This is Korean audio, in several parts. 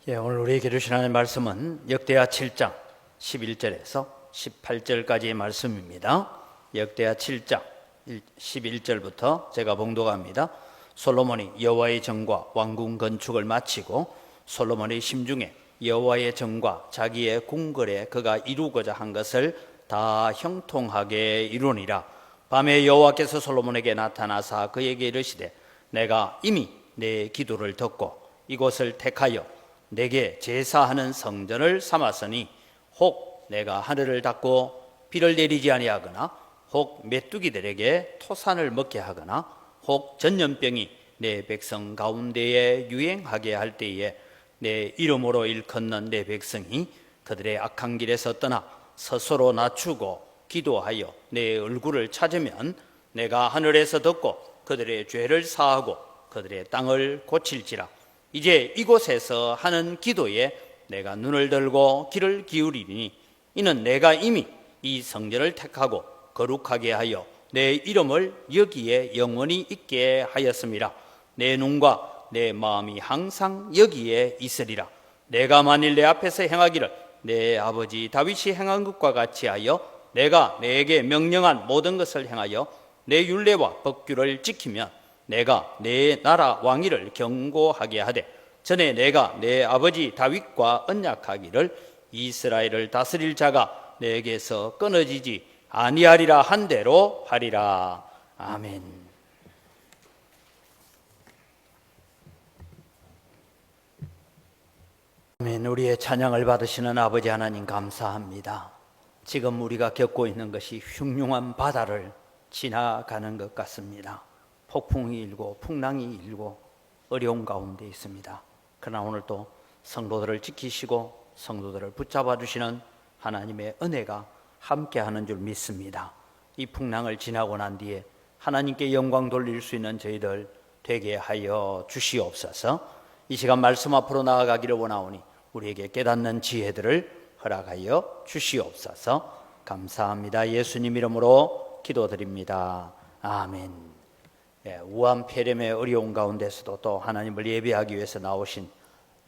오늘 우리에게 주신 하나님의 말씀은 역대하 7장 11절에서 18절까지의 말씀입니다. 역대하 7장 11절부터 제가 봉독합니다. 솔로몬이 여호와의 정과 왕궁 건축을 마치고 솔로몬의 심중에 여호와의 정과 자기의 궁궐에 그가 이루고자 한 것을 다 형통하게 이루니라. 밤에 여호와께서 솔로몬에게 나타나사 그에게 이르시되 내가 이미 내 기도를 듣고 이곳을 택하여 내게 제사하는 성전을 삼았으니 혹 내가 하늘을 닫고 비를 내리지 아니하거나 혹 메뚜기들에게 토산을 먹게 하거나 혹 전염병이 내 백성 가운데에 유행하게 할 때에 내 이름으로 일컫는 내 백성이 그들의 악한 길에서 떠나 스스로 낮추고 기도하여 내 얼굴을 찾으면 내가 하늘에서 듣고 그들의 죄를 사하고 그들의 땅을 고칠지라. 이제 이곳에서 하는 기도에 내가 눈을 들고 귀를 기울이니 이는 내가 이미 이 성전을 택하고 거룩하게 하여 내 이름을 여기에 영원히 있게 하였음이라. 내 눈과 내 마음이 항상 여기에 있으리라. 내가 만일 내 앞에서 행하기를 내 아버지 다윗이 행한 것과 같이 하여 내가 내게 명령한 모든 것을 행하여 내 율례와 법규를 지키면 내가 내 나라 왕위를 견고하게 하되 전에 내가 내 아버지 다윗과 언약하기를 이스라엘을 다스릴 자가 내게서 끊어지지 아니하리라 한 대로 하리라. 아멘. 아멘. 우리의 찬양을 받으시는 아버지 하나님 감사합니다. 지금 우리가 겪고 있는 것이 흉흉한 바다를 지나가는 것 같습니다. 폭풍이 일고 풍랑이 일고 어려운 가운데 있습니다. 그러나 오늘 또 성도들을 지키시고 성도들을 붙잡아 주시는 하나님의 은혜가 함께하는 줄 믿습니다. 이 풍랑을 지나고 난 뒤에 하나님께 영광 돌릴 수 있는 저희들 되게 하여 주시옵소서. 이 시간 말씀 앞으로 나아가기를 원하오니 우리에게 깨닫는 지혜들을 허락하여 주시옵소서. 감사합니다. 예수님 이름으로 기도드립니다. 아멘. 우한 폐렴의 어려운 가운데서도 또 하나님을 예배하기 위해서 나오신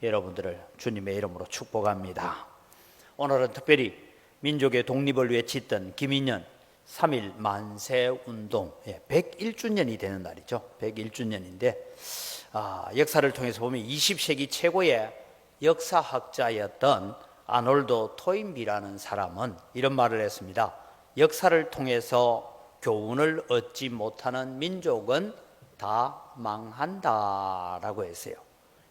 여러분들을 주님의 이름으로 축복합니다. 오늘은 특별히 민족의 독립을 외쳤던 김인년 3.1 만세운동 101주년이 되는 날이죠. 101주년인데 역사를 통해서 보면 20세기 최고의 역사학자였던 아놀드 토인비라는 사람은 이런 말을 했습니다. 역사를 통해서 교훈을 얻지 못하는 민족은 다 망한다라고 했어요.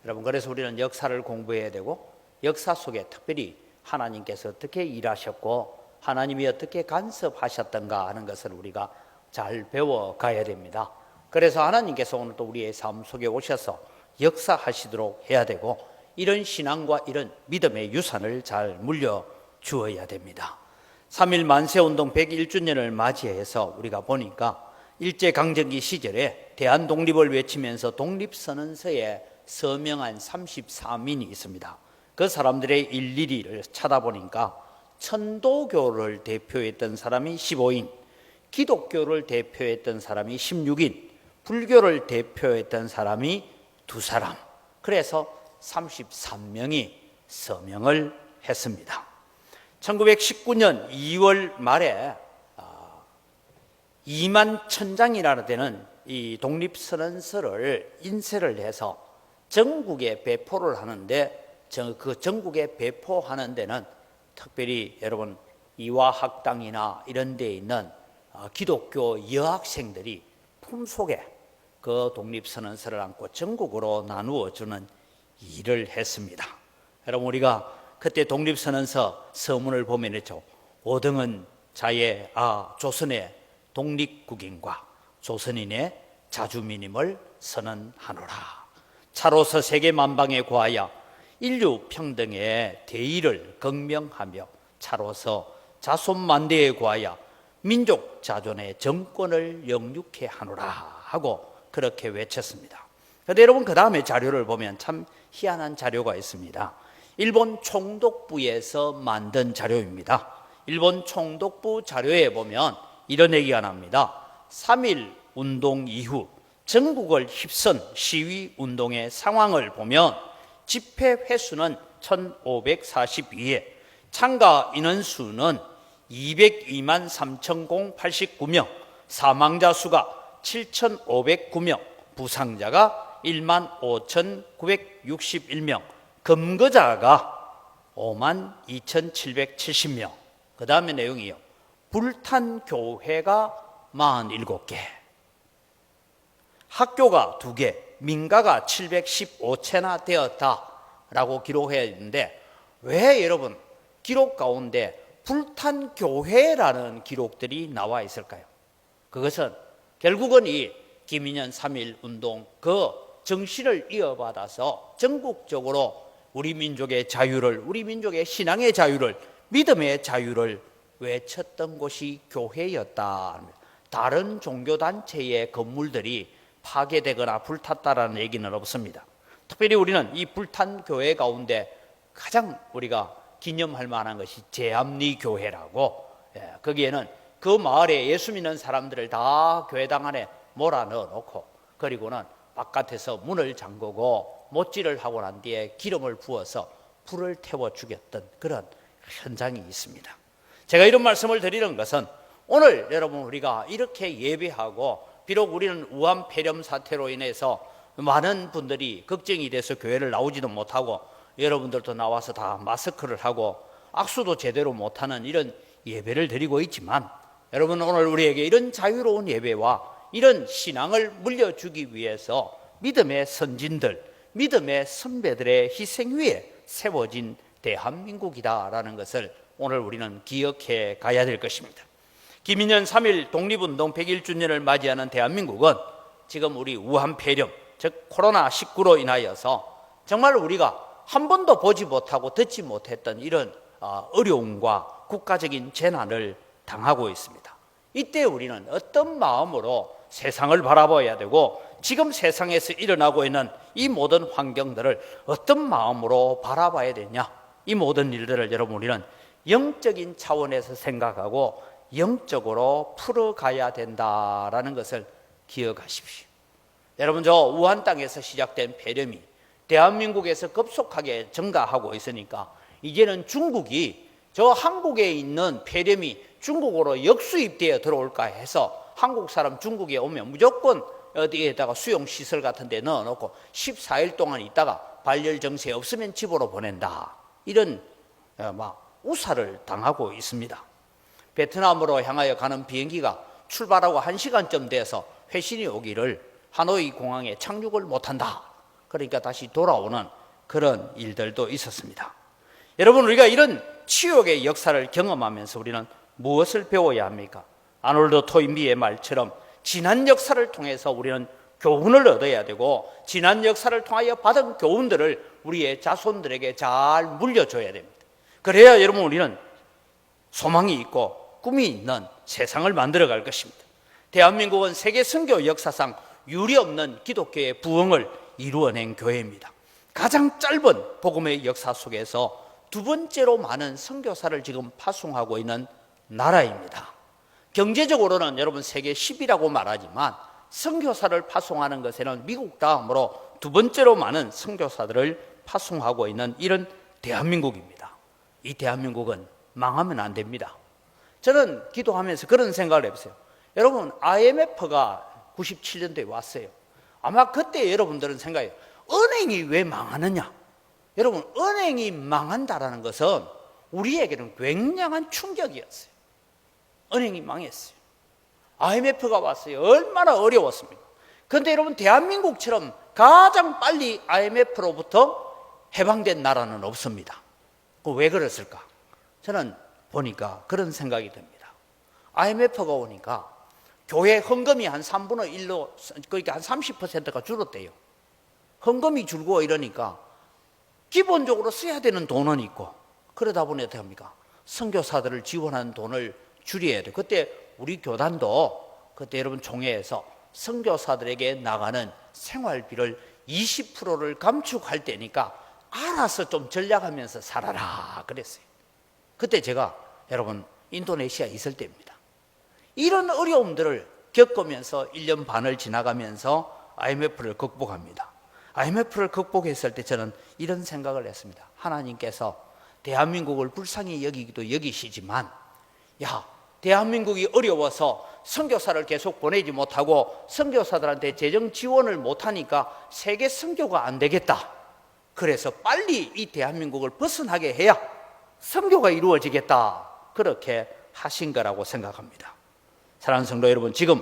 여러분, 그래서 우리는 역사를 공부해야 되고 역사 속에 특별히 하나님께서 어떻게 일하셨고 하나님이 어떻게 간섭하셨던가 하는 것을 우리가 잘 배워가야 됩니다. 그래서 하나님께서 오늘 또 우리의 삶 속에 오셔서 역사하시도록 해야 되고 이런 신앙과 이런 믿음의 유산을 잘 물려주어야 됩니다. 3.1 만세운동 101주년을 맞이해서 우리가 보니까 일제강점기 시절에 대한독립을 외치면서 독립선언서에 서명한 34민이 있습니다. 그 사람들의 일일이를 찾아보니까 천도교를 대표했던 사람이 15인, 기독교를 대표했던 사람이 16인, 불교를 대표했던 사람이 2사람, 그래서 33명이 서명을 했습니다. 1919년 2월 말에 2만 천장이라는 데는 이 독립선언서를 인쇄를 해서 전국에 배포를 하는데 그 전국에 배포하는 데는 특별히 여러분 이화학당이나 이런 데에 있는 기독교 여학생들이 품속에 그 독립선언서를 안고 전국으로 나누어 주는 일을 했습니다. 여러분, 우리가 그때 독립선언서 서문을 보면 있죠. 5등은 조선의 독립국인과 조선인의 자주민임을 선언하노라. 차로서 세계 만방에 구하여 인류 평등의 대의를 경명하며 차로서 자손만대에 구하여 민족 자존의 정권을 영육케 하노라 하고 그렇게 외쳤습니다. 그런데 여러분, 그 다음에 자료를 보면 참 희한한 자료가 있습니다. 일본 총독부에서 만든 자료입니다. 일본 총독부 자료에 보면 이런 얘기가 납니다. 3.1 운동 이후 전국을 휩쓴 시위 운동의 상황을 보면 집회 횟수는 1542회, 참가 인원수는 202만 3,089명, 사망자 수가 7,509명, 부상자가 1만 5,961명, 검거자가 5만 2,770명. 그 다음에 내용이요. 불탄 교회가 47개, 학교가 2개, 민가가 715채나 되었다라고 기록해야 했는데, 왜 여러분 기록 가운데 불탄 교회라는 기록들이 나와 있을까요? 그것은 결국은 이 김인현 3.1 운동 그 정신을 이어받아서 전국적으로 우리 민족의 자유를, 우리 민족의 신앙의 자유를, 믿음의 자유를 외쳤던 곳이 교회였다. 다른 종교단체의 건물들이 파괴되거나 불탔다라는 얘기는 없습니다. 특별히 우리는 이 불탄 교회 가운데 가장 우리가 기념할 만한 것이 제암리 교회라고, 거기에는 그 마을에 예수 믿는 사람들을 다 교회당 안에 몰아넣어 놓고, 그리고는 바깥에서 문을 잠그고 못질을 하고 난 뒤에 기름을 부어서 불을 태워 죽였던 그런 현장이 있습니다. 제가 이런 말씀을 드리는 것은 오늘 여러분 우리가 이렇게 예배하고, 비록 우리는 우한 폐렴 사태로 인해서 많은 분들이 걱정이 돼서 교회를 나오지도 못하고, 여러분들도 나와서 다 마스크를 하고 악수도 제대로 못하는 이런 예배를 드리고 있지만, 여러분 오늘 우리에게 이런 자유로운 예배와 이런 신앙을 물려주기 위해서 믿음의 선진들, 믿음의 선배들의 희생 위에 세워진 대한민국이다라는 것을 오늘 우리는 기억해 가야 될 것입니다. 김인현 3.1 독립운동 100일주년을 맞이하는 대한민국은 지금 우리 우한 폐렴, 즉 코로나19로 인하여서 정말 우리가 한 번도 보지 못하고 듣지 못했던 이런 어려움과 국가적인 재난을 당하고 있습니다. 이때 우리는 어떤 마음으로 세상을 바라봐야 되고, 지금 세상에서 일어나고 있는 이 모든 환경들을 어떤 마음으로 바라봐야 되냐, 이 모든 일들을 여러분 우리는 영적인 차원에서 생각하고 영적으로 풀어가야 된다라는 것을 기억하십시오. 여러분, 저 우한 땅에서 시작된 폐렴이 대한민국에서 급속하게 증가하고 있으니까 이제는 중국이 저 한국에 있는 폐렴이 중국으로 역수입되어 들어올까 해서 한국 사람 중국에 오면 무조건 어디에다가 수용시설 같은 데 넣어놓고 14일 동안 있다가 발열 증세 없으면 집으로 보낸다, 이런 우사를 당하고 있습니다. 베트남으로 향하여 가는 비행기가 출발하고 1시간쯤 돼서 회신이 오기를 하노이 공항에 착륙을 못한다, 그러니까 다시 돌아오는 그런 일들도 있었습니다. 여러분, 우리가 이런 치욕의 역사를 경험하면서 우리는 무엇을 배워야 합니까? 아놀드 토인비의 말처럼 지난 역사를 통해서 우리는 교훈을 얻어야 되고, 지난 역사를 통하여 받은 교훈들을 우리의 자손들에게 잘 물려줘야 됩니다. 그래야 여러분 우리는 소망이 있고 꿈이 있는 세상을 만들어갈 것입니다. 대한민국은 세계 선교 역사상 유례없는 기독교의 부흥을 이루어낸 교회입니다. 가장 짧은 복음의 역사 속에서 두 번째로 많은 선교사를 지금 파송하고 있는 나라입니다. 경제적으로는 여러분 세계 10위라고 말하지만 선교사를 파송하는 것에는 미국 다음으로 두 번째로 많은 선교사들을 파송하고 있는 이런 대한민국입니다. 이 대한민국은 망하면 안 됩니다. 저는 기도하면서 그런 생각을 해봤어요. 여러분, IMF가 97년도에 왔어요. 아마 그때 여러분들은 생각해요. 은행이 왜 망하느냐? 여러분, 은행이 망한다라는 것은 우리에게는 굉장한 충격이었어요. 은행이 망했어요. IMF가 왔어요. 얼마나 어려웠습니까? 그런데 여러분, 대한민국처럼 가장 빨리 IMF로부터 해방된 나라는 없습니다. 왜 그랬을까? 저는 보니까 그런 생각이 듭니다. IMF가 오니까 교회 헌금이 한 3분의 1로, 그러니까 한 30%가 줄었대요. 헌금이 줄고 이러니까 기본적으로 써야 되는 돈은 있고, 그러다 보니 어떻게 합니까? 선교사들을 지원하는 돈을 줄여야 돼요. 그때 우리 교단도 그때 여러분 총회에서 선교사들에게 나가는 생활비를 20%를 감축할 때니까 알아서 좀 전략하면서 살아라 그랬어요. 그때 제가 여러분 인도네시아에 있을 때입니다. 이런 어려움들을 겪으면서 1년 반을 지나가면서 IMF를 극복합니다. IMF를 극복했을 때 저는 이런 생각을 했습니다. 하나님께서 대한민국을 불쌍히 여기기도 여기시지만, 야, 대한민국이 어려워서 선교사를 계속 보내지 못하고 선교사들한테 재정 지원을 못하니까 세계 선교가 안 되겠다. 그래서 빨리 이 대한민국을 벗어나게 해야 선교가 이루어지겠다. 그렇게 하신 거라고 생각합니다. 사랑하는 성도 여러분, 지금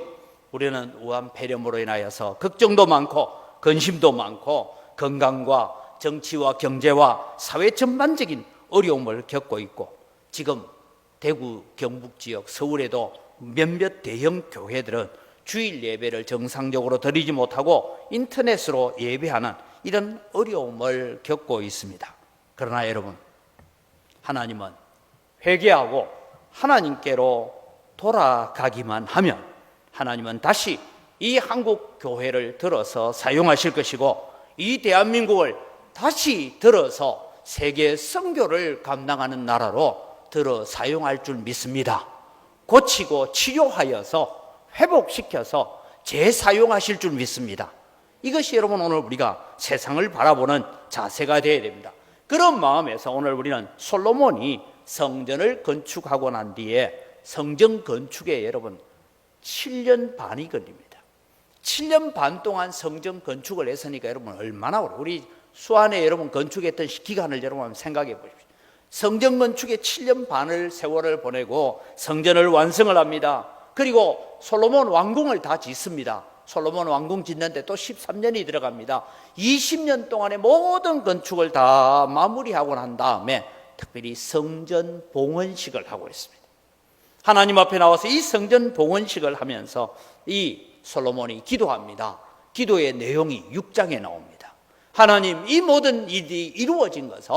우리는 우한 폐렴으로 인하여서 걱정도 많고 근심도 많고 건강과 정치와 경제와 사회 전반적인 어려움을 겪고 있고, 지금 대구 경북 지역 서울에도 몇몇 대형 교회들은 주일 예배를 정상적으로 드리지 못하고 인터넷으로 예배하는 이런 어려움을 겪고 있습니다. 그러나 여러분, 하나님은 회개하고 하나님께로 돌아가기만 하면 하나님은 다시 이 한국 교회를 들어서 사용하실 것이고, 이 대한민국을 다시 들어서 세계 선교를 감당하는 나라로 들어 사용할 줄 믿습니다. 고치고 치료하여서 회복시켜서 재사용하실 줄 믿습니다. 이것이 여러분 오늘 우리가 세상을 바라보는 자세가 되어야 됩니다. 그런 마음에서 오늘 우리는 솔로몬이 성전을 건축하고 난 뒤에 성전 건축에 여러분 7년 반이 걸립니다. 7년 반 동안 성전 건축을 했으니까 여러분 얼마나 우리 수안에 여러분 건축했던 기간을 여러분 한번 생각해 보십시오. 성전 건축에 7년 반을 세월을 보내고 성전을 완성을 합니다. 그리고 솔로몬 왕궁을 다 짓습니다. 솔로몬 왕궁 짓는데 또 13년이 들어갑니다. 20년 동안의 모든 건축을 다 마무리하고 난 다음에 특별히 성전 봉헌식을 하고 있습니다. 하나님 앞에 나와서 이 성전 봉헌식을 하면서 이 솔로몬이 기도합니다. 기도의 내용이 6장에 나옵니다. 하나님, 이 모든 일이 이루어진 것은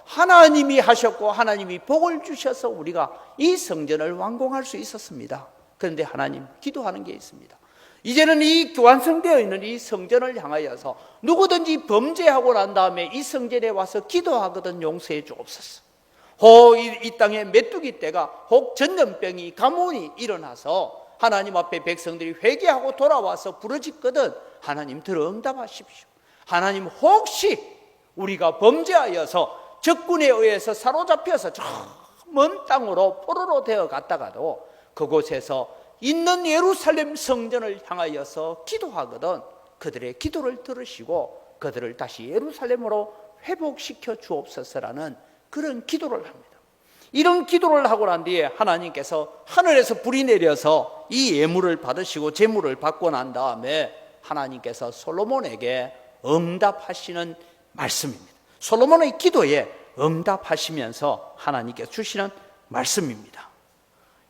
하나님이 하셨고 하나님이 복을 주셔서 우리가 이 성전을 완공할 수 있었습니다. 그런데 하나님, 기도하는 게 있습니다. 이제는 이 완성되어 있는 이 성전을 향하여서 누구든지 범죄하고 난 다음에 이 성전에 와서 기도하거든 용서해 주옵소서. 혹 이 땅에 메뚜기 떼가 혹 전염병이 가뭄이 일어나서 하나님 앞에 백성들이 회개하고 돌아와서 부르짖거든 하나님 들어 응답하십시오. 하나님, 혹시 우리가 범죄하여서 적군에 의해서 사로잡혀서 저 먼 땅으로 포로로 되어 갔다가도 그곳에서 있는 예루살렘 성전을 향하여서 기도하거든 그들의 기도를 들으시고 그들을 다시 예루살렘으로 회복시켜 주옵소서라는 그런 기도를 합니다. 이런 기도를 하고 난 뒤에 하나님께서 하늘에서 불이 내려서 이 예물을 받으시고 제물을 받고 난 다음에 하나님께서 솔로몬에게 응답하시는 말씀입니다. 솔로몬의 기도에 응답하시면서 하나님께서 주시는 말씀입니다.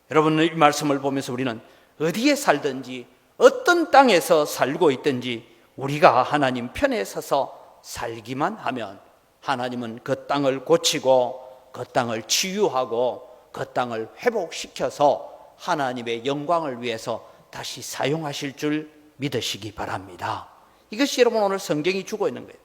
여러분, 이 말씀을 보면서 우리는 어디에 살든지 어떤 땅에서 살고 있든지 우리가 하나님 편에 서서 살기만 하면 하나님은 그 땅을 고치고 그 땅을 치유하고 그 땅을 회복시켜서 하나님의 영광을 위해서 다시 사용하실 줄 믿으시기 바랍니다. 이것이 여러분 오늘 성경이 주고 있는 거예요.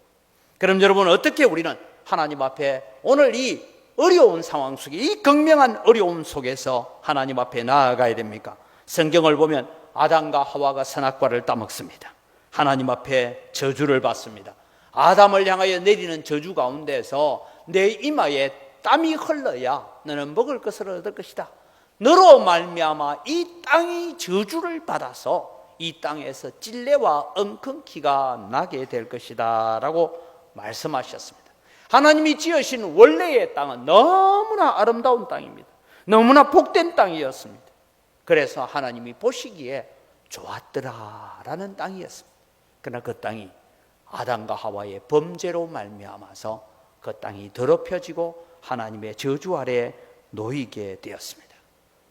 그럼 여러분, 어떻게 우리는 하나님 앞에 오늘 이 어려운 상황 속에, 이 극명한 어려움 속에서 하나님 앞에 나아가야 됩니까? 성경을 보면 아담과 하와가 선악과를 따먹습니다. 하나님 앞에 저주를 받습니다. 아담을 향하여 내리는 저주 가운데서 내 이마에 땀이 흘러야 너는 먹을 것을 얻을 것이다. 너로 말미암아 이 땅이 저주를 받아서 이 땅에서 찔레와 엉겅퀴가 나게 될 것이다 라고 말씀하셨습니다. 하나님이 지으신 원래의 땅은 너무나 아름다운 땅입니다. 너무나 복된 땅이었습니다. 그래서 하나님이 보시기에 좋았더라라는 땅이었습니다. 그러나 그 땅이 아담과 하와의 범죄로 말미암아서 그 땅이 더럽혀지고 하나님의 저주 아래 놓이게 되었습니다.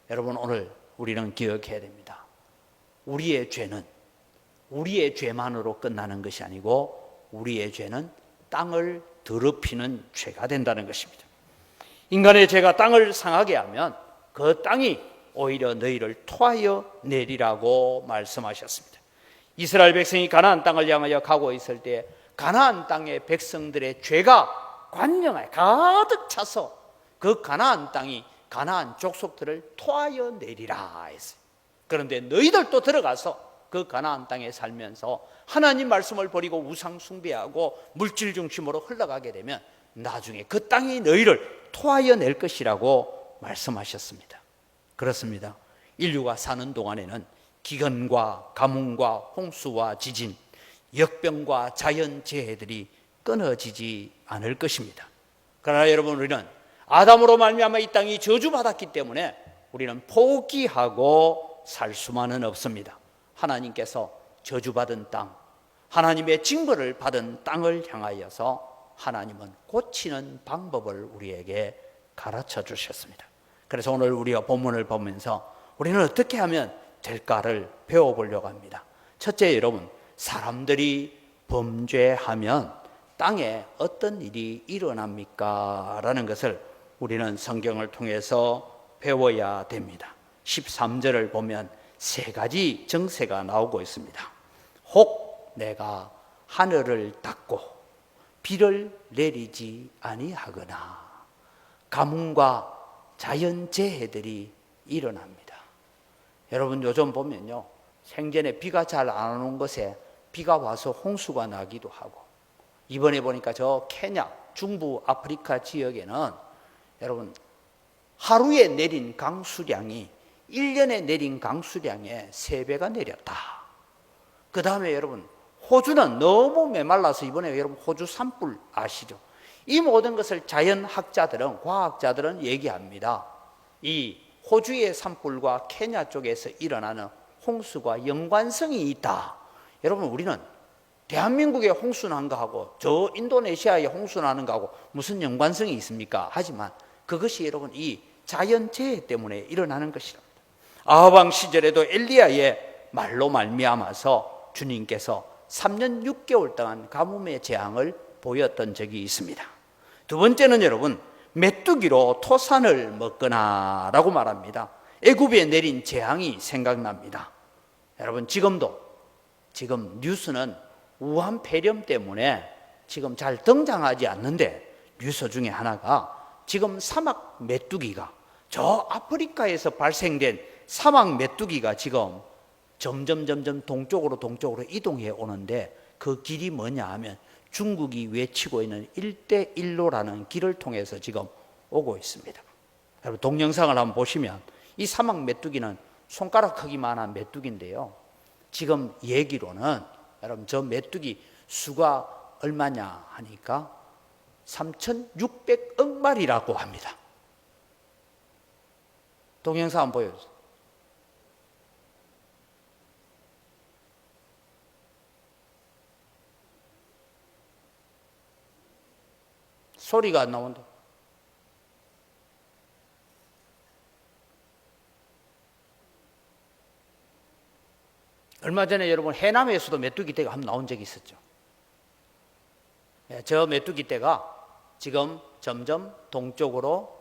여러분, 오늘 우리는 기억해야 됩니다. 우리의 죄는 우리의 죄만으로 끝나는 것이 아니고 우리의 죄는 땅을 더럽히는 죄가 된다는 것입니다. 인간의 죄가 땅을 상하게 하면 그 땅이 오히려 너희를 토하여 내리라고 말씀하셨습니다. 이스라엘 백성이 가나안 땅을 향하여 가고 있을 때 가나안 땅의 백성들의 죄가 관영하에 가득 차서 그 가나안 땅이 가나안 족속들을 토하여 내리라 했어요. 그런데 너희들도 들어가서 그 가나안 땅에 살면서 하나님 말씀을 버리고 우상 숭배하고 물질 중심으로 흘러가게 되면 나중에 그 땅이 너희를 토하여 낼 것이라고 말씀하셨습니다. 그렇습니다. 인류가 사는 동안에는 기근과 가뭄과 홍수와 지진, 역병과 자연재해들이 끊어지지 않을 것입니다. 그러나 여러분, 우리는 아담으로 말미암아 이 땅이 저주받았기 때문에 우리는 포기하고 살 수만은 없습니다. 하나님께서 저주받은 땅, 하나님의 징벌을 받은 땅을 향하여서 하나님은 고치는 방법을 우리에게 가르쳐 주셨습니다. 그래서 오늘 우리가 본문을 보면서 우리는 어떻게 하면 될까를 배워보려고 합니다. 첫째, 여러분, 사람들이 범죄하면 땅에 어떤 일이 일어납니까? 라는 것을 우리는 성경을 통해서 배워야 됩니다. 13절을 보면 세 가지 정세가 나오고 있습니다. 혹 내가 하늘을 닫고 비를 내리지 아니하거나 가뭄과 자연재해들이 일어납니다. 여러분, 요즘 보면요, 생전에 비가 잘 안 오는 곳에 비가 와서 홍수가 나기도 하고, 이번에 보니까 저 케냐, 중부 아프리카 지역에는 여러분 하루에 내린 강수량이 1년에 내린 강수량의 3배가 내렸다. 그 다음에 여러분, 호주는 너무 메말라서 이번에 여러분 호주 산불 아시죠? 이 모든 것을 자연학자들은, 과학자들은 얘기합니다. 이 호주의 산불과 케냐 쪽에서 일어나는 홍수가 연관성이 있다. 여러분, 우리는 대한민국의 홍수 난 거하고 저 인도네시아의 홍수 나는 거하고 무슨 연관성이 있습니까? 하지만 그것이 여러분 이 자연재해 때문에 일어나는 것이랍니다. 아합 시절에도 엘리야의 말로 말미암아서 주님께서 3년 6개월 동안 가뭄의 재앙을 보였던 적이 있습니다. 두 번째는 여러분, 메뚜기로 토산을 먹거나 라고 말합니다. 애굽에 내린 재앙이 생각납니다. 여러분, 지금 뉴스는 우한 폐렴 때문에 지금 잘 등장하지 않는데, 뉴스 중에 하나가 지금 사막 메뚜기가, 저 아프리카에서 발생된 사막 메뚜기가 지금 점점 동쪽으로 이동해 오는데, 그 길이 뭐냐 하면 중국이 외치고 있는 1대1로라는 길을 통해서 지금 오고 있습니다. 여러분, 동영상을 한번 보시면 이 사막 메뚜기는 손가락 크기만한 메뚜기인데요, 지금 얘기로는 여러분 저 메뚜기 수가 얼마냐 하니까 3,600억 마리라고 합니다. 동영상 한번 보여주세요. 소리가 안 나온다. 얼마 전에 여러분 해남에서도 메뚜기 떼가 한번 나온 적이 있었죠. 저 메뚜기 떼가 지금 점점 동쪽으로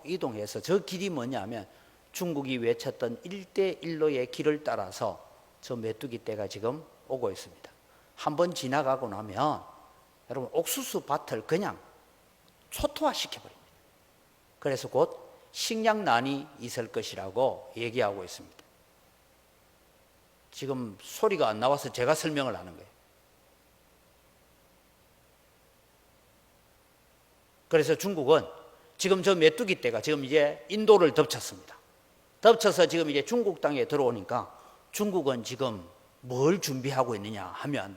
이동해서, 저 길이 뭐냐면 중국이 외쳤던 1대1로의 길을 따라서 저 메뚜기 떼가 지금 오고 있습니다. 한번 지나가고 나면 여러분 옥수수 밭을 그냥 초토화시켜버립니다. 그래서 곧 식량난이 있을 것이라고 얘기하고 있습니다. 지금 소리가 안 나와서 제가 설명을 하는 거예요. 그래서 중국은 지금 저 메뚜기 떼가 지금 이제 인도를 덮쳤습니다. 덮쳐서 지금 이제 중국 땅에 들어오니까 중국은 지금 뭘 준비하고 있느냐 하면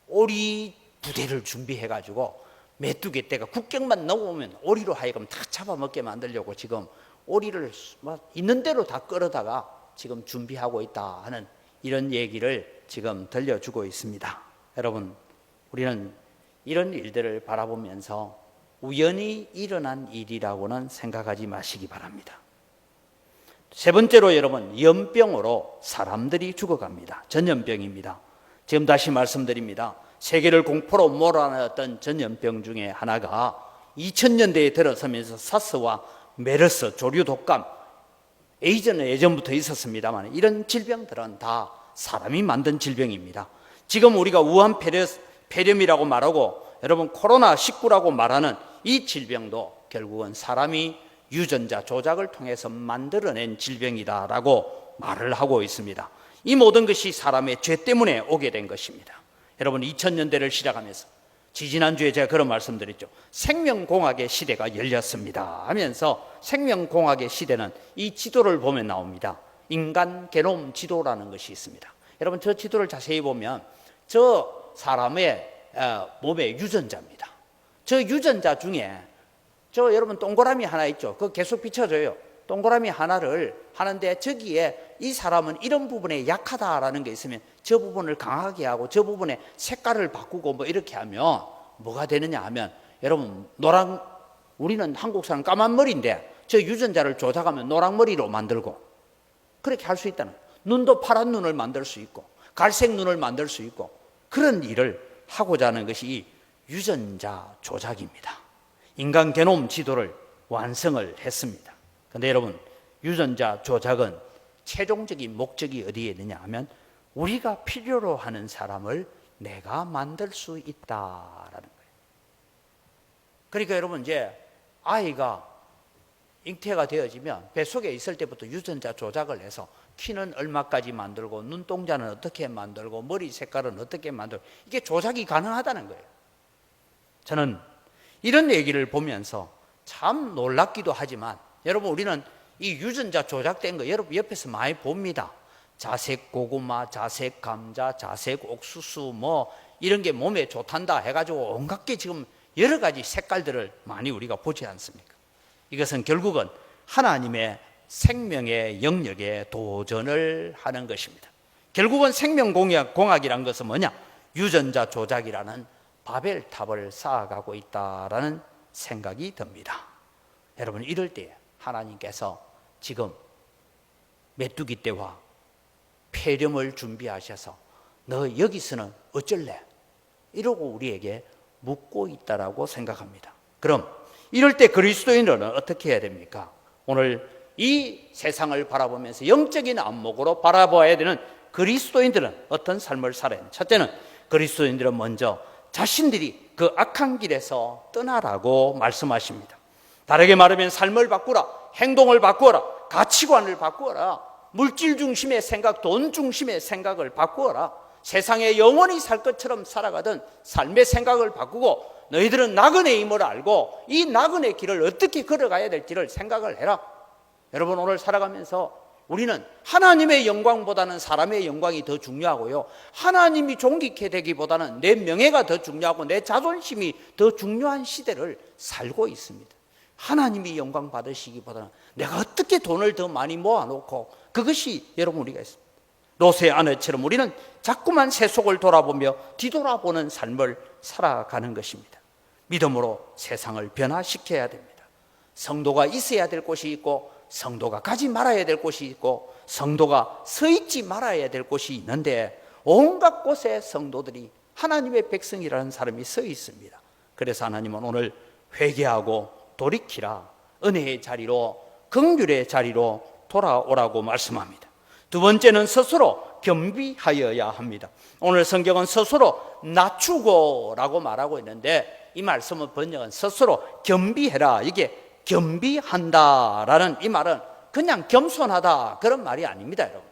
오리 부대를 준비해가지고 메뚜기 떼가 국경만 넘어오면 오리로 하여금 다 잡아먹게 만들려고 지금 오리를 있는 대로 다 끌어다가 지금 준비하고 있다 하는 이런 얘기를 지금 들려주고 있습니다. 여러분, 우리는 이런 일들을 바라보면서 우연히 일어난 일이라고는 생각하지 마시기 바랍니다. 세 번째로 여러분, 연병으로 사람들이 죽어갑니다. 전염병입니다. 지금 다시 말씀드립니다. 세계를 공포로 몰아넣었던 전염병 중에 하나가 2000년대에 들어서면서 사스와 메르스, 조류 독감, 에이즈는 예전부터 있었습니다만 이런 질병들은 다 사람이 만든 질병입니다. 지금 우리가 우한 폐렴이라고 말하고 여러분 코로나19라고 말하는 이 질병도 결국은 사람이 유전자 조작을 통해서 만들어낸 질병이다라고 말을 하고 있습니다. 이 모든 것이 사람의 죄 때문에 오게 된 것입니다. 여러분 2000년대를 시작하면서 지지난주에 제가 그런 말씀드렸죠. 생명공학의 시대가 열렸습니다 하면서 생명공학의 시대는 이 지도를 보면 나옵니다. 인간 게놈 지도라는 것이 있습니다. 여러분 저 지도를 자세히 보면 저 사람의 몸의 유전자입니다. 저 유전자 중에 저 여러분 동그라미 하나 있죠. 그거 계속 비춰져요. 동그라미 하나를 하는데 저기에 이 사람은 이런 부분에 약하다라는 게 있으면 저 부분을 강하게 하고 저 부분에 색깔을 바꾸고 뭐 이렇게 하면 뭐가 되느냐 하면 여러분 우리는 한국 사람 까만 머리인데 저 유전자를 조작하면 노랑머리로 만들고 그렇게 할 수 있다는 거예요. 눈도 파란 눈을 만들 수 있고 갈색 눈을 만들 수 있고 그런 일을 하고자 하는 것이 이 유전자 조작입니다. 인간 게놈 지도를 완성을 했습니다. 그런데 여러분 유전자 조작은 최종적인 목적이 어디에 있느냐 하면 우리가 필요로 하는 사람을 내가 만들 수 있다라는 거예요. 그러니까 여러분 이제 아이가 잉태가 되어지면 뱃속에 있을 때부터 유전자 조작을 해서 키는 얼마까지 만들고 눈동자는 어떻게 만들고 머리 색깔은 어떻게 만들고 이게 조작이 가능하다는 거예요. 저는 이런 얘기를 보면서 참 놀랍기도 하지만 여러분 우리는 이 유전자 조작된 거 여러분 옆에서 많이 봅니다. 자색 고구마, 자색 감자, 자색 옥수수 뭐 이런 게 몸에 좋단다 해가지고 온갖 게 지금 여러 가지 색깔들을 많이 우리가 보지 않습니까? 이것은 결국은 하나님의 생명의 영역에 도전을 하는 것입니다. 결국은 생명공학이란 것은 뭐냐? 유전자 조작이라는 바벨탑을 쌓아가고 있다라는 생각이 듭니다. 여러분 이럴 때 하나님께서 지금 메뚜기 떼와 폐렴을 준비하셔서 너 여기서는 어쩔래? 이러고 우리에게 묻고 있다라고 생각합니다. 그럼 이럴 때 그리스도인들은 어떻게 해야 됩니까? 오늘 이 세상을 바라보면서 영적인 안목으로 바라봐야 되는 그리스도인들은 어떤 삶을 살아야 되는? 첫째는 그리스도인들은 먼저 자신들이 그 악한 길에서 떠나라고 말씀하십니다. 다르게 말하면 삶을 바꾸라, 행동을 바꾸어라, 가치관을 바꾸어라, 물질 중심의 생각, 돈 중심의 생각을 바꾸어라, 세상에 영원히 살 것처럼 살아가던 삶의 생각을 바꾸고 너희들은 나그네의 힘을 알고 이 나그네 길을 어떻게 걸어가야 될지를 생각을 해라. 여러분 오늘 살아가면서 우리는 하나님의 영광보다는 사람의 영광이 더 중요하고요, 하나님이 존귀케 되기보다는 내 명예가 더 중요하고 내 자존심이 더 중요한 시대를 살고 있습니다. 하나님이 영광 받으시기보다는 내가 어떻게 돈을 더 많이 모아놓고 그것이 여러분 우리가 있습니다. 롯의 아내처럼 우리는 자꾸만 세속을 돌아보며 뒤돌아보는 삶을 살아가는 것입니다. 믿음으로 세상을 변화시켜야 됩니다. 성도가 있어야 될 곳이 있고 성도가 가지 말아야 될 곳이 있고 성도가 서 있지 말아야 될 곳이 있는데 온갖 곳에 성도들이 하나님의 백성이라는 사람이 서 있습니다. 그래서 하나님은 오늘 회개하고 돌이키라, 은혜의 자리로 긍휼의 자리로 돌아오라고 말씀합니다. 두 번째는 스스로 겸비하여야 합니다. 오늘 성경은 스스로 낮추고라고 말하고 있는데 이 말씀은 번역은 스스로 겸비해라, 이게 겸비한다라는 이 말은 그냥 겸손하다 그런 말이 아닙니다. 여러분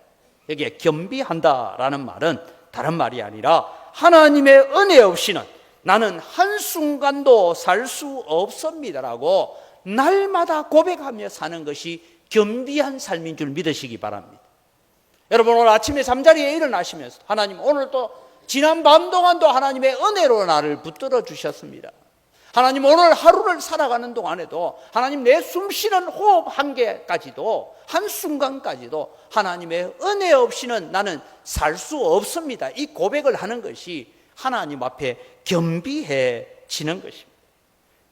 여기에 겸비한다라는 말은 다른 말이 아니라 하나님의 은혜 없이는 나는 한순간도 살 수 없습니다라고 날마다 고백하며 사는 것이 겸비한 삶인 줄 믿으시기 바랍니다. 여러분 오늘 아침에 잠자리에 일어나시면서 하나님 오늘 또 지난 밤 동안도 하나님의 은혜로 나를 붙들어 주셨습니다. 하나님 오늘 하루를 살아가는 동안에도 하나님 내 숨쉬는 호흡 한 개까지도 한순간까지도 하나님의 은혜 없이는 나는 살 수 없습니다. 이 고백을 하는 것이 하나님 앞에 겸비해지는 것입니다.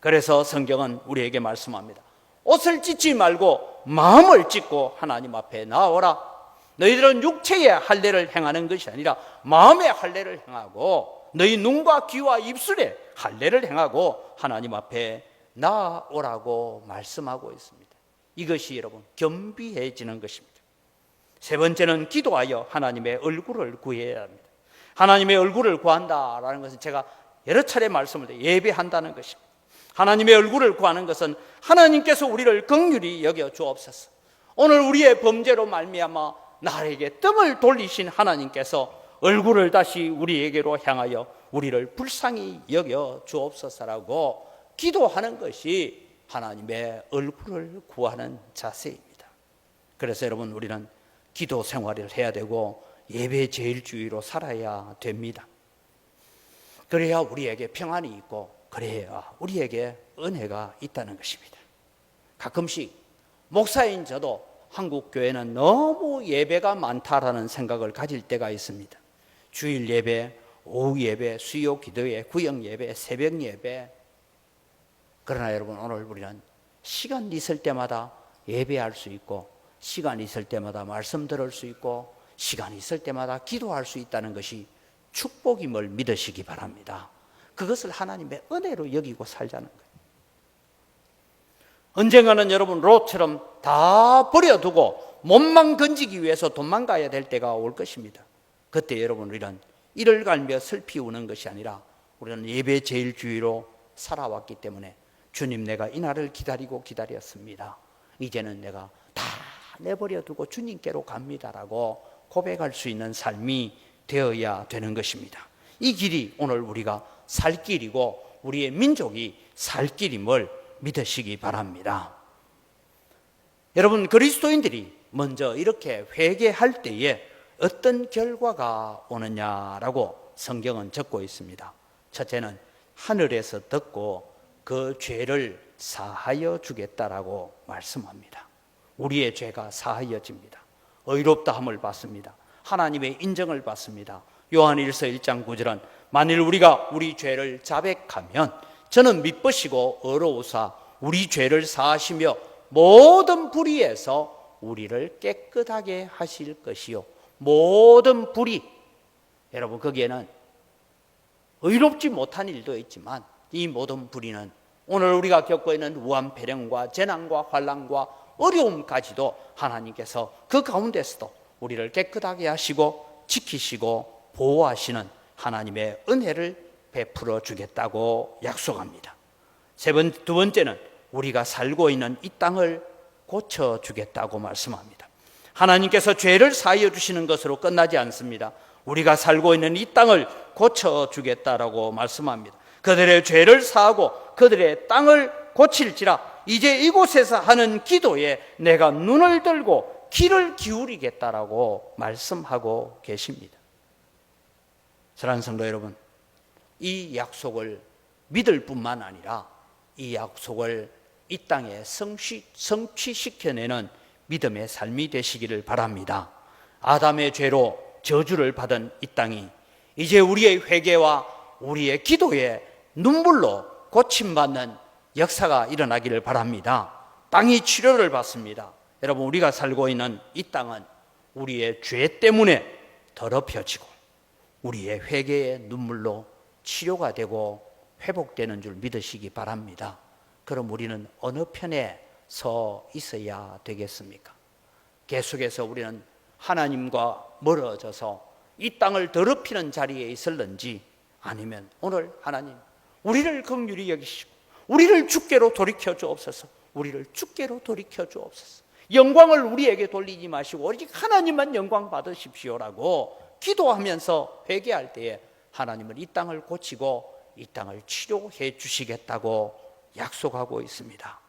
그래서 성경은 우리에게 말씀합니다. 옷을 찢지 말고 마음을 찢고 하나님 앞에 나오라. 너희들은 육체의 할례를 행하는 것이 아니라 마음의 할례를 행하고 너희 눈과 귀와 입술에 할례를 행하고 하나님 앞에 나오라고 말씀하고 있습니다. 이것이 여러분 겸비해지는 것입니다. 세 번째는 기도하여 하나님의 얼굴을 구해야 합니다. 하나님의 얼굴을 구한다라는 것은 제가 여러 차례 말씀을 드려 예배한다는 것입니다. 하나님의 얼굴을 구하는 것은 하나님께서 우리를 긍휼히 여겨 주옵소서. 오늘 우리의 범죄로 말미암아 나에게 뜸을 돌리신 하나님께서 얼굴을 다시 우리에게로 향하여 우리를 불쌍히 여겨 주옵소서라고 기도하는 것이 하나님의 얼굴을 구하는 자세입니다. 그래서 여러분, 우리는 기도 생활을 해야 되고 예배 제일주의로 살아야 됩니다. 그래야 우리에게 평안이 있고, 그래야 우리에게 은혜가 있다는 것입니다. 가끔씩 목사인 저도 한국 교회는 너무 예배가 많다라는 생각을 가질 때가 있습니다. 주일 예배, 오후 예배, 수요 기도회, 구역 예배, 새벽 예배. 그러나 여러분, 오늘 우리는 시간 있을 때마다 예배할 수 있고, 시간 있을 때마다 말씀 들을 수 있고, 시간 있을 때마다 기도할 수 있다는 것이 축복임을 믿으시기 바랍니다. 그것을 하나님의 은혜로 여기고 살자는 거예요. 언젠가는 여러분, 롯처럼 다 버려두고 몸만 건지기 위해서 도망가야 될 때가 올 것입니다. 그때 여러분, 우리는 이를 갈며 슬피 우는 것이 아니라 우리는 예배 제일주의로 살아왔기 때문에 주님, 내가 이 날을 기다리고 기다렸습니다. 이제는 내가 다 내버려두고 주님께로 갑니다라고 고백할 수 있는 삶이 되어야 되는 것입니다. 이 길이 오늘 우리가 살 길이고 우리의 민족이 살 길임을 믿으시기 바랍니다. 여러분, 그리스도인들이 먼저 이렇게 회개할 때에 어떤 결과가 오느냐라고 성경은 적고 있습니다. 첫째는 하늘에서 듣고 그 죄를 사하여 주겠다라고 말씀합니다. 우리의 죄가 사하여집니다. 의롭다함을 받습니다. 하나님의 인정을 받습니다. 요한일서 1장 9절은 만일 우리가 우리 죄를 자백하면 저는 미쁘시고 의로우사 우리 죄를 사하시며 모든 불의에서 우리를 깨끗하게 하실 것이요. 모든 불의, 여러분, 거기에는 의롭지 못한 일도 있지만 이 모든 불의는 오늘 우리가 겪고 있는 우한폐령과 재난과 환난과 어려움까지도 하나님께서 그 가운데서도 우리를 깨끗하게 하시고 지키시고 보호하시는 하나님의 은혜를 베풀어 주겠다고 약속합니다. 두 번째는 우리가 살고 있는 이 땅을 고쳐 주겠다고 말씀합니다. 하나님께서 죄를 사하여 주시는 것으로 끝나지 않습니다. 우리가 살고 있는 이 땅을 고쳐 주겠다라고 말씀합니다. 그들의 죄를 사하고 그들의 땅을 고칠지라 이제 이곳에서 하는 기도에 내가 눈을 들고 귀를 기울이겠다라고 말씀하고 계십니다. 사랑하는 성도 여러분, 이 약속을 믿을 뿐만 아니라 이 약속을 이 땅에 성취시켜내는 믿음의 삶이 되시기를 바랍니다. 아담의 죄로 저주를 받은 이 땅이 이제 우리의 회개와 우리의 기도에 눈물로 고침받는 역사가 일어나기를 바랍니다. 땅이 치료를 받습니다. 여러분, 우리가 살고 있는 이 땅은 우리의 죄 때문에 더럽혀지고 우리의 회개의 눈물로 치료가 되고 회복되는 줄 믿으시기 바랍니다. 그럼 우리는 어느 편에 서 있어야 되겠습니까? 계속해서 우리는 하나님과 멀어져서 이 땅을 더럽히는 자리에 있을는지, 아니면 오늘 하나님 우리를 긍휼히 여기시고 우리를 주께로 돌이켜 주옵소서, 우리를 주께로 돌이켜 주옵소서, 영광을 우리에게 돌리지 마시고 오직 하나님만 영광 받으십시오라고 기도하면서 회개할 때에 하나님은 이 땅을 고치고 이 땅을 치료해 주시겠다고 약속하고 있습니다.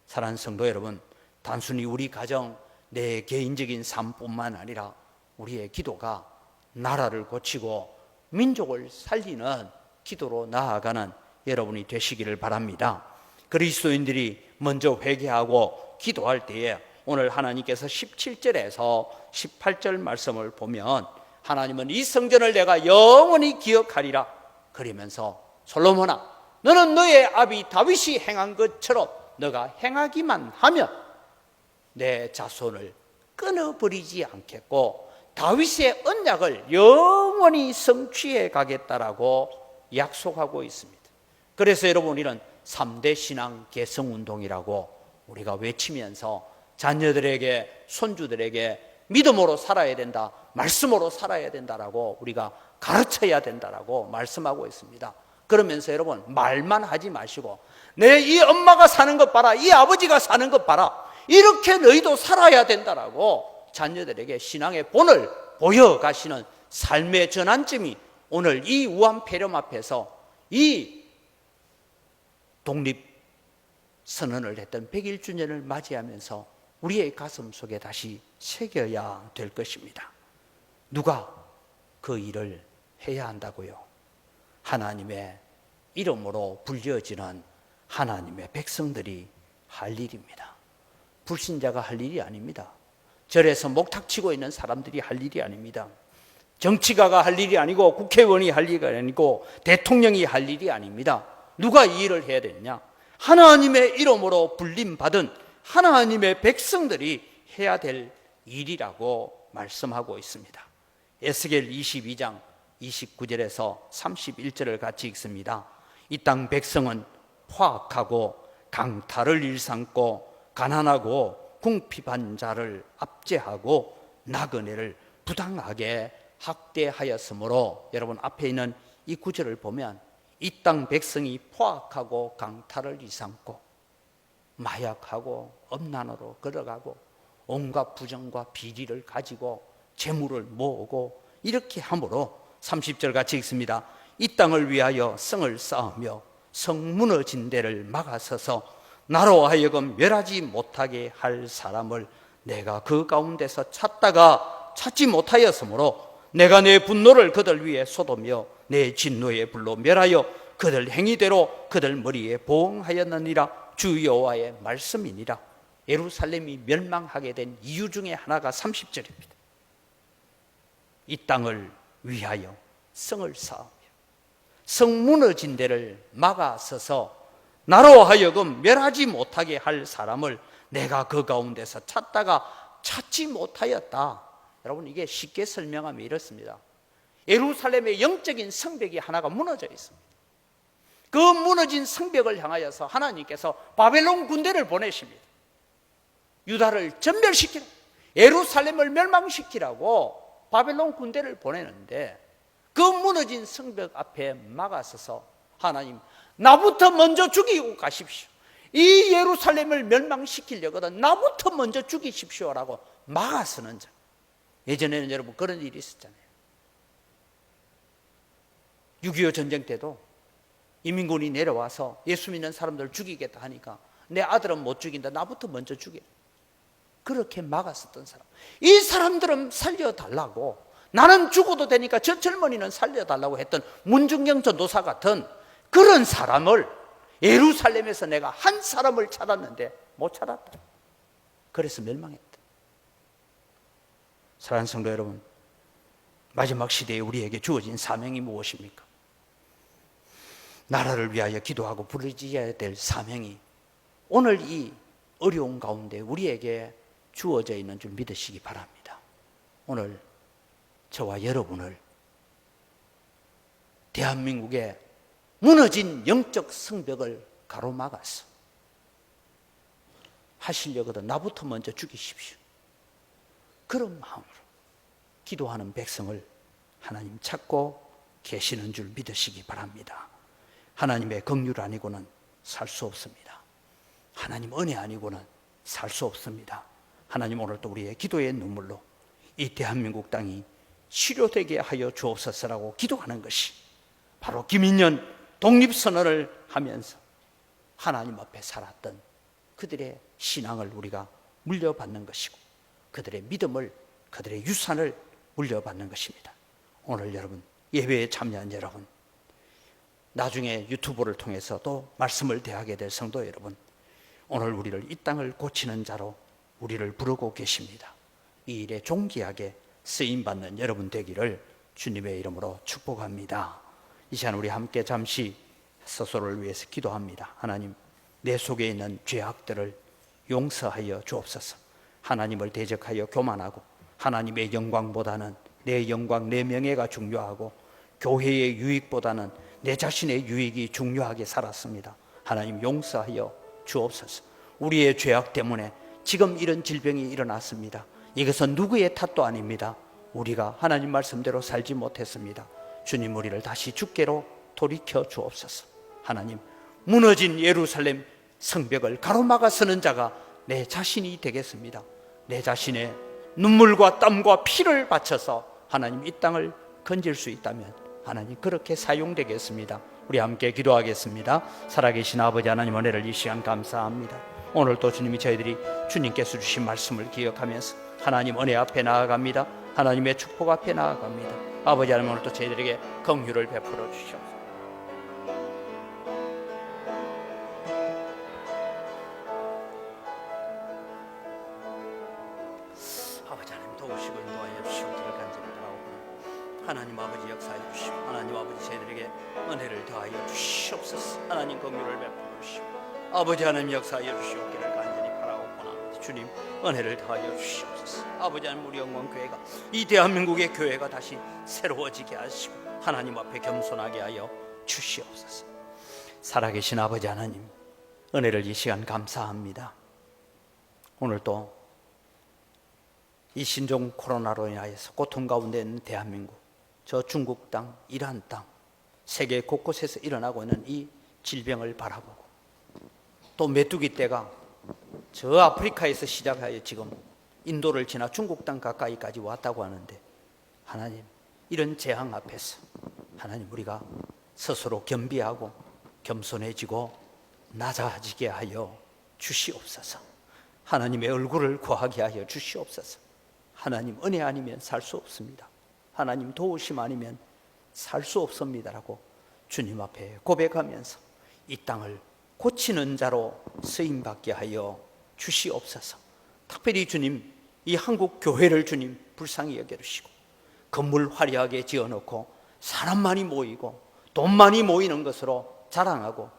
사랑하는 성도 여러분, 단순히 우리 가정, 내 개인적인 삶뿐만 아니라 우리의 기도가 나라를 고치고 민족을 살리는 기도로 나아가는 여러분이 되시기를 바랍니다. 그리스도인들이 먼저 회개하고 기도할 때에 오늘 하나님께서 17절에서 18절 말씀을 보면 하나님은 이 성전을 내가 영원히 기억하리라 그러면서 솔로몬아, 너는 너의 아비 다윗이 행한 것처럼 너가 행하기만 하면 내 자손을 끊어버리지 않겠고 다윗의 언약을 영원히 성취해 가겠다라고 약속하고 있습니다. 그래서 여러분, 우리는 3대 신앙 개성운동이라고 우리가 외치면서 자녀들에게, 손주들에게 믿음으로 살아야 된다, 말씀으로 살아야 된다라고 우리가 가르쳐야 된다라고 말씀하고 있습니다. 그러면서 여러분, 말만 하지 마시고 내 이 엄마가 사는 것 봐라, 이 아버지가 사는 것 봐라, 이렇게 너희도 살아야 된다라고 자녀들에게 신앙의 본을 보여가시는 삶의 전환점이 오늘 이 우한 폐렴 앞에서 이 독립 선언을 했던 100일주년을 맞이하면서 우리의 가슴 속에 다시 새겨야 될 것입니다. 누가 그 일을 해야 한다고요? 하나님의 이름으로 불려지는 하나님의 백성들이 할 일입니다. 불신자가 할 일이 아닙니다. 절에서 목탁치고 있는 사람들이 할 일이 아닙니다. 정치가가 할 일이 아니고 국회의원이 할 일이 아니고 대통령이 할 일이 아닙니다. 누가 이 일을 해야 되느냐? 하나님의 이름으로 불림받은 하나님의 백성들이 해야 될 일이라고 말씀하고 있습니다. 에스겔 22장 29절에서 31절을 같이 읽습니다. 이 땅 백성은 포악하고 강탈을 일삼고 가난하고 궁핍한 자를 압제하고 나그네를 부당하게 학대하였으므로, 여러분 앞에 있는 이 구절을 보면 이 땅 백성이 포악하고 강탈을 일삼고 마약하고 음란으로 걸어가고 온갖 부정과 비리를 가지고 재물을 모으고 이렇게 함으로 30절 같이 읽습니다. 이 땅을 위하여 성을 쌓으며 성 무너진 데를 막아서서 나로 하여금 멸하지 못하게 할 사람을 내가 그 가운데서 찾다가 찾지 못하였으므로 내가 내 분노를 그들 위에 쏟으며 내 진노의 불로 멸하여 그들 행위대로 그들 머리에 보응하였느니라. 주 여호와의 말씀이니라. 예루살렘이 멸망하게 된 이유 중에 하나가 30절입니다. 이 땅을 위하여 성을 쌓으며 성 무너진 데를 막아서서 나로 하여금 멸하지 못하게 할 사람을 내가 그 가운데서 찾다가 찾지 못하였다. 여러분, 이게 쉽게 설명하면 이렇습니다. 예루살렘의 영적인 성벽이 하나가 무너져 있습니다. 그 무너진 성벽을 향하여서 하나님께서 바벨론 군대를 보내십니다. 유다를 전멸시키라, 예루살렘을 멸망시키라고 바벨론 군대를 보내는데, 그 무너진 성벽 앞에 막아서서 하나님, 나부터 먼저 죽이고 가십시오. 이 예루살렘을 멸망시키려거든 나부터 먼저 죽이십시오라고 막아서는 자. 예전에는 여러분 그런 일이 있었잖아요. 6.25 전쟁 때도 이민군이 내려와서 예수 믿는 사람들을 죽이겠다 하니까 내 아들은 못 죽인다, 나부터 먼저 죽여. 그렇게 막았었던 사람. 이 사람들은 살려달라고, 나는 죽어도 되니까 저 젊은이는 살려달라고 했던 문중경 전도사 같은 그런 사람을 예루살렘에서 내가 한 사람을 찾았는데 못 찾았다. 그래서 멸망했다. 사랑하는 성도 여러분, 마지막 시대에 우리에게 주어진 사명이 무엇입니까? 나라를 위하여 기도하고 부르짖어야 될 사명이 오늘 이 어려운 가운데 우리에게 주어져 있는 줄 믿으시기 바랍니다. 오늘 저와 여러분을 대한민국의 무너진 영적 성벽을 가로막아서 하시려거든 나부터 먼저 죽이십시오. 그런 마음으로 기도하는 백성을 하나님 찾고 계시는 줄 믿으시기 바랍니다. 하나님의 긍휼 아니고는 살 수 없습니다. 하나님 은혜 아니고는 살 수 없습니다. 하나님, 오늘도 우리의 기도의 눈물로 이 대한민국 땅이 치료되게 하여 주옵소서라고 기도하는 것이 바로 김인년 독립선언을 하면서 하나님 앞에 살았던 그들의 신앙을 우리가 물려받는 것이고 그들의 믿음을, 그들의 유산을 물려받는 것입니다. 오늘 여러분, 예배에 참여한 여러분, 나중에 유튜브를 통해서 또 말씀을 대하게 될 성도 여러분, 오늘 우리를 이 땅을 고치는 자로 우리를 부르고 계십니다. 이 일에 존귀하게 쓰임받는 여러분 되기를 주님의 이름으로 축복합니다. 이 시간 우리 함께 잠시 스스로를 위해서 기도합니다. 하나님, 내 속에 있는 죄악들을 용서하여 주옵소서. 하나님을 대적하여 교만하고 하나님의 영광보다는 내 영광, 내 명예가 중요하고 교회의 유익보다는 내 자신의 유익이 중요하게 살았습니다. 하나님, 용서하여 주옵소서. 우리의 죄악 때문에 지금 이런 질병이 일어났습니다. 이것은 누구의 탓도 아닙니다. 우리가 하나님 말씀대로 살지 못했습니다. 주님, 우리를 다시 주께로 돌이켜 주옵소서. 하나님, 무너진 예루살렘 성벽을 가로막아 서는 자가 내 자신이 되겠습니다. 내 자신의 눈물과 땀과 피를 바쳐서 하나님 이 땅을 건질 수 있다면 하나님 그렇게 사용되겠습니다. 우리 함께 기도하겠습니다. 살아계신 아버지 하나님, 은혜를 이 시간 감사합니다. 오늘 또 주님이 저희들이 주님께서 주신 말씀을 기억하면서 하나님 은혜 앞에 나아갑니다. 하나님의 축복 앞에 나아갑니다. 아버지 하나님, 오늘 또 저희들에게 긍휼을 베풀어 주시옵소서. 아버지 하나님, 도우시고 인도하여 주시옵기를 간절히 바라옵나니 하나님 아버지 역사해 주시고 하나님 아버지 저희들에게 은혜를 더하여 주시옵소서. 하나님 긍휼을 베풀어 주시고 아버지 하나님 역사하여 주시옵기를 간절히 바라옵나니 주님 은혜를 더하여 주시옵소서. 아버지 하나님, 우리 영광교회가 이 대한민국의 교회가 다시 새로워지게 하시고 하나님 앞에 겸손하게 하여 주시옵소서. 살아계신 아버지 하나님, 은혜를 이 시간 감사합니다. 오늘 또 이 신종 코로나로 인하여서 고통 가운데 있는 대한민국, 저 중국 땅, 이란 땅, 세계 곳곳에서 일어나고 있는 이 질병을 바라보고 또 메뚜기 떼가 저 아프리카에서 시작하여 지금 인도를 지나 중국 땅 가까이까지 왔다고 하는데 하나님, 이런 재앙 앞에서 하나님 우리가 스스로 겸비하고 겸손해지고 낮아지게 하여 주시옵소서. 하나님의 얼굴을 구하게 하여 주시옵소서. 하나님 은혜 아니면 살 수 없습니다. 하나님 도우심 아니면 살 수 없습니다라고 주님 앞에 고백하면서 이 땅을 고치는 자로 쓰임받게 하여 주시옵소서. 특별히 주님, 이 한국 교회를 주님 불쌍히 여겨주시고 건물 화려하게 지어놓고 사람 많이 모이고 돈 많이 모이는 것으로 자랑하고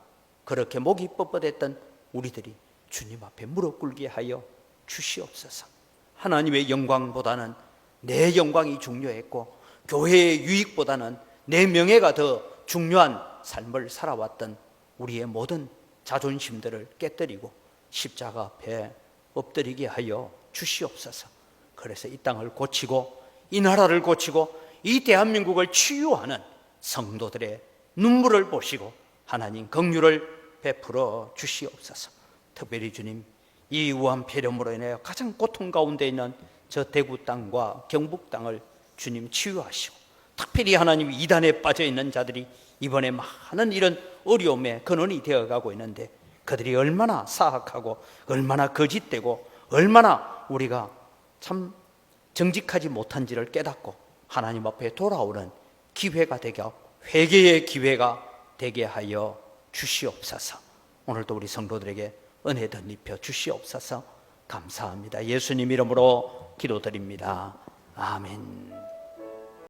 그렇게 목이 뻣뻣했던 우리들이 주님 앞에 무릎 꿇게 하여 주시옵소서. 하나님의 영광보다는 내 영광이 중요했고 교회의 유익보다는 내 명예가 더 중요한 삶을 살아왔던 우리의 모든 자존심들을 깨뜨리고 십자가 앞에 엎드리게 하여 주시옵소서. 그래서 이 땅을 고치고 이 나라를 고치고 이 대한민국을 치유하는 성도들의 눈물을 보시고 하나님 긍휼을 베풀어 주시옵소서. 특별히 주님, 이 우한 폐렴으로 인하여 가장 고통 가운데 있는 저 대구 땅과 경북 땅을 주님 치유하시고 특별히 하나님 이단에 빠져 있는 자들이 이번에 많은 이런 어려움의 근원이 되어가고 있는데 그들이 얼마나 사악하고 얼마나 거짓되고 얼마나 우리가 참 정직하지 못한지를 깨닫고 하나님 앞에 돌아오는 기회가 되게 하고 회개의 기회가 되게 하여 주시옵소서. 오늘도 우리 성도들에게 은혜 덧입혀 주시옵소서. 감사합니다. 예수님 이름으로 기도드립니다. 아멘.